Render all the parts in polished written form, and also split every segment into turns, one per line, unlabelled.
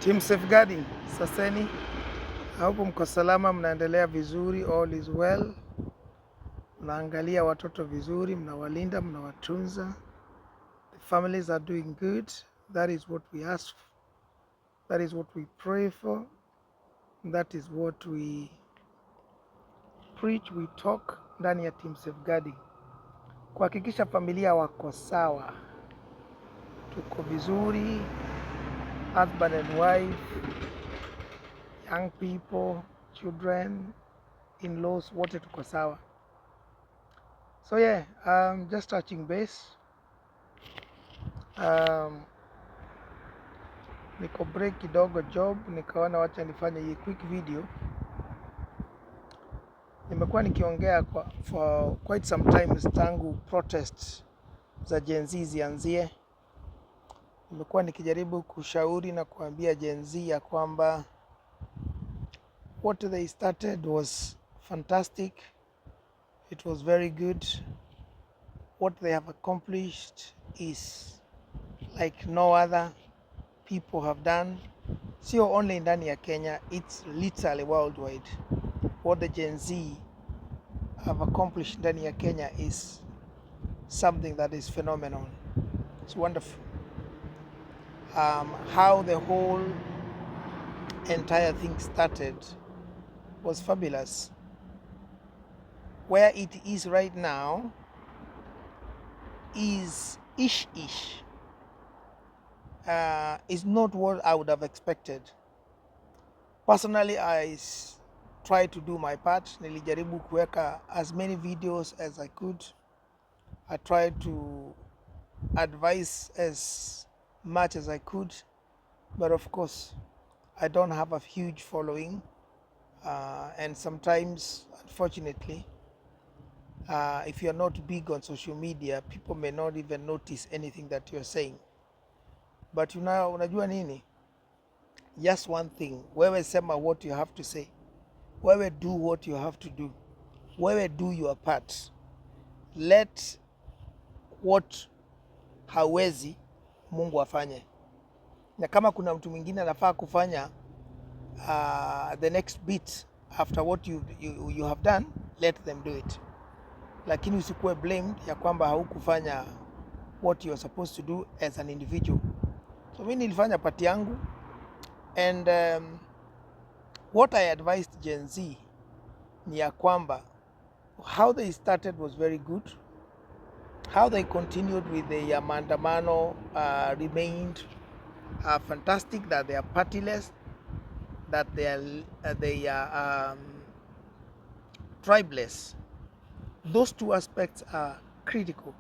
Team Safeguarding, saseni. Huku mko salama, mnaendelea vizuri, all is well. Mnaangalia watoto vizuri, mnawalinda, mnawatunza. The families are doing good. That is what we ask for. That is what we pray for. That is what we preach, we talk ndani ya Team Safeguarding. Kuhakikisha familia wako sawa. Tuko vizuri, husband and wife, young people, children, in-laws, wote tuko sawa. So yeah, just touching base. Niko break kidogo job, nikaona wacha nifanye hii quick video. Nimekuwa nikiongea for quite some time tangu protest za Gen Z zianzie. Nimekuwa nikijaribu kushauri na kuambia Gen Z ya kwamba what they started was fantastic. It was very good. What they have accomplished is like no other people have done. Sio only ndani ya Kenya, it's literally worldwide. What the Gen Z have accomplished ndani ya Kenya is something that is phenomenal. It's wonderful. How the whole entire thing started was fabulous. Where it is right now is ish-ish. Is not what I would have expected. Personally, I tried to do my part. Nilijaribu kuweka as many videos as I could. I tried to advise as much as I could, but of course, I don't have a huge following, and sometimes, unfortunately, if you're not big on social media, people may not even notice anything that you're saying. But unajua nini? Just one thing. Wewe sema what you have to say. Wewe do what you have to do. Wewe do your part. Let what hawezi Mungu afanye. Na kama kuna mtu mwingine anafaa kufanya the next bit after what you have done, let them do it. Lakini usikuwe blamed ya kwamba haukufanya what you are supposed to do as an individual. So mimi nilifanya part yangu, and what I advised Gen Z ni ya kwamba how they started was very good. How they continued with the maandamano remained fantastic. That they are partyless, that they are tribeless. Those two aspects are critical.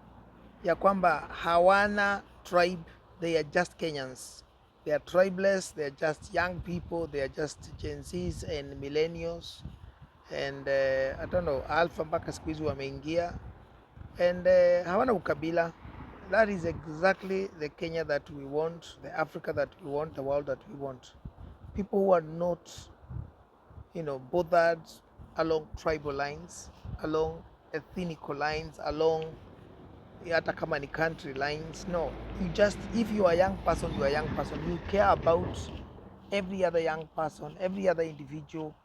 Ya kwamba hawana tribe, they are just Kenyans. They are tribeless, they are just young people, they are just Gen Zs and millennials, and I don't know, alpha mpaka siku hizi wameingia, and hawana ukabila. That is exactly the Kenya that we want, the Africa that we want, the world that we want. People who are not, bothered along tribal lines, along ethnical lines, along hata kama ni country lines. No, you just, if you are a young person, you are a young person. You care about every other young person, every other individual,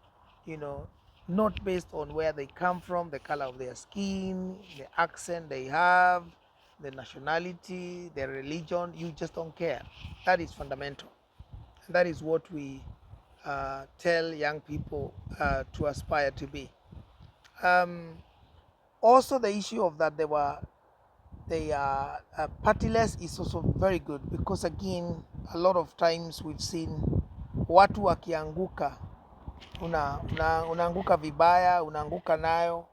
not based on where they come from, the color of their skin, the accent they have, the nationality, their religion. You just don't care. That is fundamental. And that is what we tell young people to aspire to be. Also, the issue of that they are partyless is also very good, because again, a lot of times we've seen watu wakianguka, unaanguka vibaya, unaanguka nayo,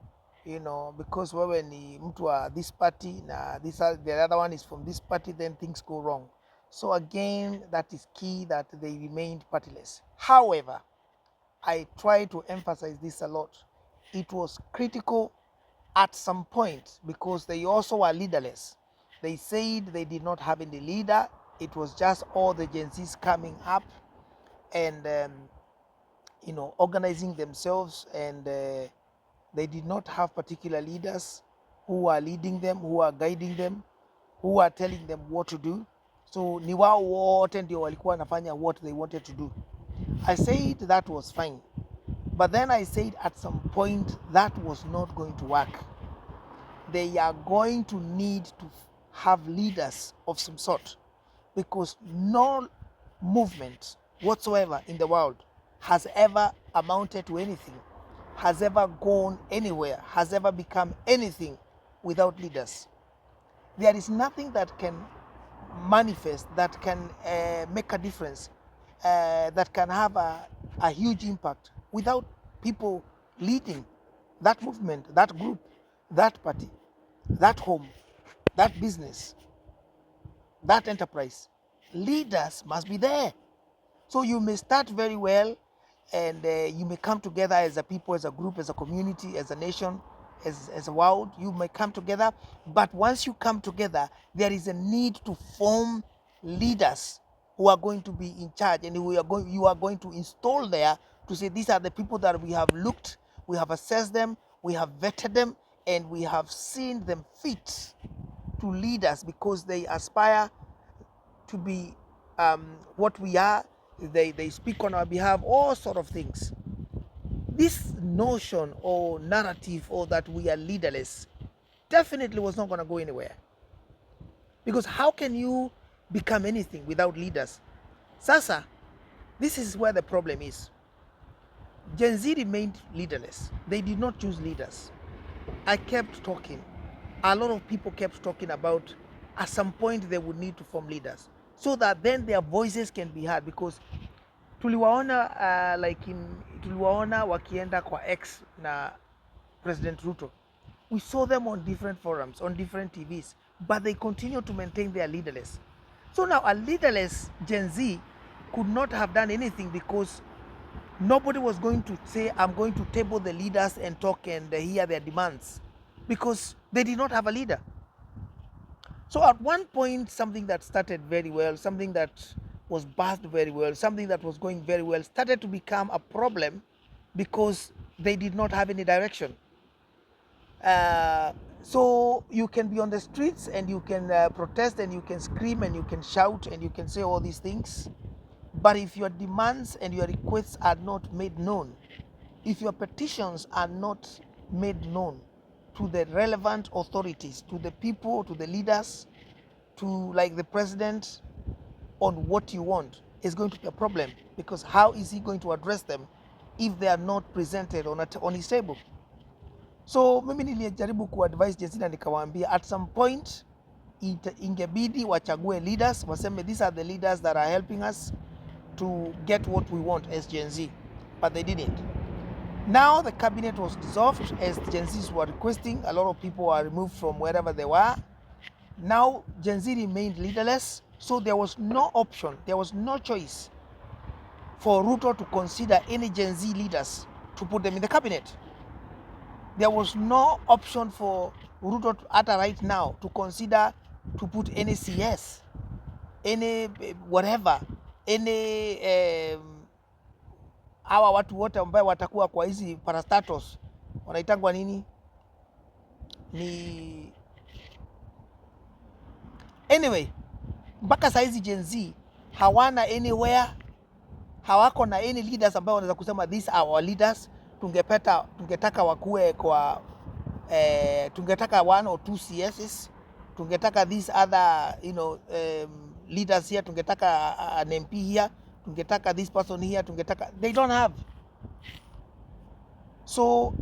because wewe ni mtu wa this party na the other one is from this party, then things go wrong. So again, that is key, that they remained partyless. However, I try to emphasize this a lot. It was critical at some point, because they also were leaderless. They said they did not have any leader. It was just all the Gen Zs coming up and organizing themselves, and they did not have particular leaders who are leading them, who are guiding them, who are telling them what to do. so ni wao wote ndio walikuwa wanafanya what they wanted to do. I said that was fine, but then I said at some point that was not going to work. They are going to need to have leaders of some sort, because no movement whatsoever in the world has ever amounted to anything, has ever gone anywhere, has ever become anything without leaders. There is nothing that can manifest, that can make a difference, that can have a huge impact without people leading that movement, that group, that party, that home, that business, that enterprise. Leaders must be there. So you may start very well, and you may come together as a people, as a group, as a community, as a nation, as a world. You may come together, but once you come together, there is a need to form leaders who are going to be in charge, and you are going to install there to say these are the people that we have looked, we have assessed them, we have vetted them, and we have seen them fit to lead us because they aspire to be what we are. They speak on our behalf, all sort of things. This notion or narrative or that we are leaderless definitely was not going to go anywhere, because how can you become anything without leaders? Sasa, this is where the problem is. Gen Z remained leaderless. They did not choose leaders. I kept talking. A lot of people kept talking about at some point they would need to form leaders so that then their voices can be heard, because tuliwaona tuliwaona wakienda kwa X na President Ruto. We saw them on different forums, on different TVs, but they continue to maintain their leaderless. So now a leaderless Gen Z could not have done anything, because nobody was going to say, I'm going to table the leaders and talk and hear their demands, because they did not have a leader. So at one point, something that started very well, something that was birthed very well, something that was going very well, started to become a problem because they did not have any direction. So you can be on the streets and you can protest and you can scream and you can shout and you can say all these things. But if your demands and your requests are not made known, if your petitions are not made known to the relevant authorities, to the people, to the leaders, to like the president, on what you want, is going to be a problem, because how is he going to address them if they are not presented on his table? So mimi nilijaribu kuadvise Gen Z na nikawaambia at some point ingebidi wachague leaders, waseme these are the leaders that are helping us to get what we want as Gen Z, but they didn't. Now the cabinet was dissolved as Gen Zs were requesting. A lot of people were removed from wherever they were. Now Gen Z remained leaderless, so there was no option, there was no choice for Ruto to consider any Gen Z leaders to put them in the cabinet. There was no option for Ruto at right now to consider to put any CS, any whatever, any hawa watu wote ambao watakuwa kwa hizi parastatus wanaitangwa nini, ni anyway, mpaka saizi Gen Z hawana anywhere, hawako na any leaders ambao wanaweza kusema these are our leaders. Tungetaka wakue kwa tungetaka 1 or 2 CSs, tungetaka these other leaders here, tungetaka an MP here, tungetaka this person here, tungetaka, they don't have. So,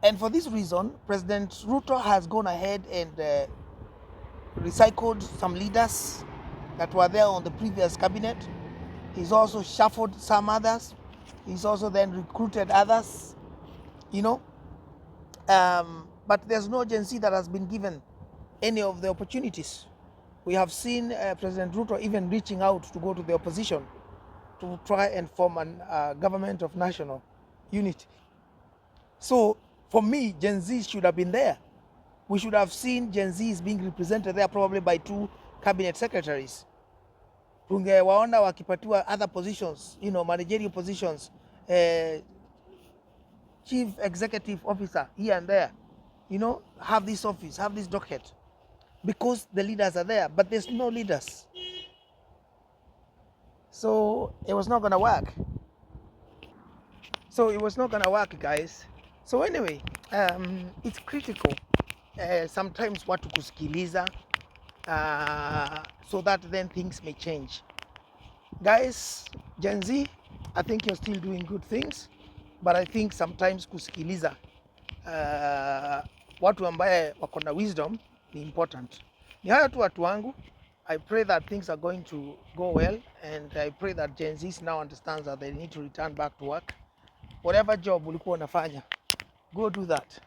and for this reason, President Ruto has gone ahead and recycled some leaders that were there on the previous cabinet. He's also shuffled some others. He's also then recruited others, but there's no Gen Z that has been given any of the opportunities. We have seen President Ruto even reaching out to go to the opposition to try and form a government of national unity. So for me, Gen Z should have been there. We should have seen Gen Zs being represented there, probably by 2 cabinet secretaries. Tungewaona wakipatiwa other positions, managerial positions, chief executive officer here and there, have this office, have this docket, because the leaders are there, but there's no leaders. So it was not gonna work. Guys. So anyway, it's critical sometimes watu kusikiliza so that then things may change. Guys, Gen Z, I think you're still doing good things, but I think sometimes kusikiliza watu ambaye wako na wisdom ni important. Ni hayo tu watu wangu. I pray that things are going to go well, and I pray that Gen Z now understands that they need to return back to work. Whatever job ulikuwa unafanya, go do that.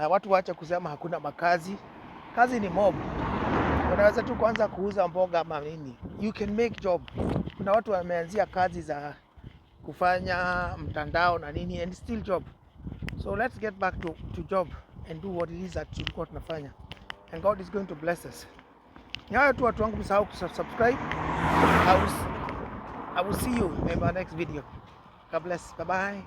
Watu waache kusema hakuna makazi. Kazi ni mob. Unaweza tu kuanza kuuza mboga ama nini. You can make job. Kuna watu wameanzia kazi za kufanya mtandao na nini and still job. So let's get back to job and do what it is that tulikuwa tunafanya. And God is going to bless us. Ni hayo tu watu wangu, msahau kusubscribe. I will see you in my next video. God bless. Bye bye.